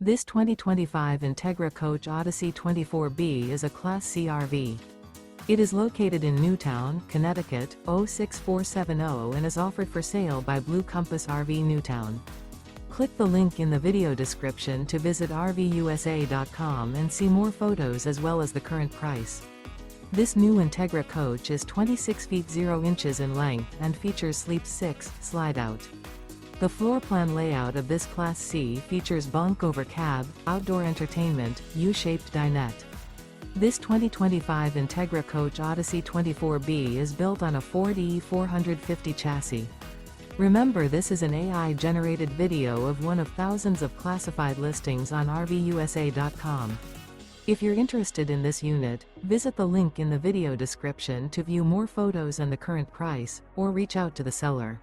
This 2025 Entegra Coach Odyssey 24B is a Class C RV. It is located in Newtown, Connecticut, 06470 and is offered for sale by Blue Compass RV Newtown. Click the link in the video description to visit RVUSA.com and see more photos as well as the current price. This new Entegra Coach is 26 feet 0 inches in length and features Sleep 6 Slideout. The floor plan layout of this Class C features bunk over cab, outdoor entertainment, U-shaped dinette. This 2025 Entegra Coach Odyssey 24B is built on a Ford E450 chassis. Remember, this is an AI-generated video of one of thousands of classified listings on RVUSA.com. If you're interested in this unit, visit the link in the video description to view more photos and the current price, or reach out to the seller.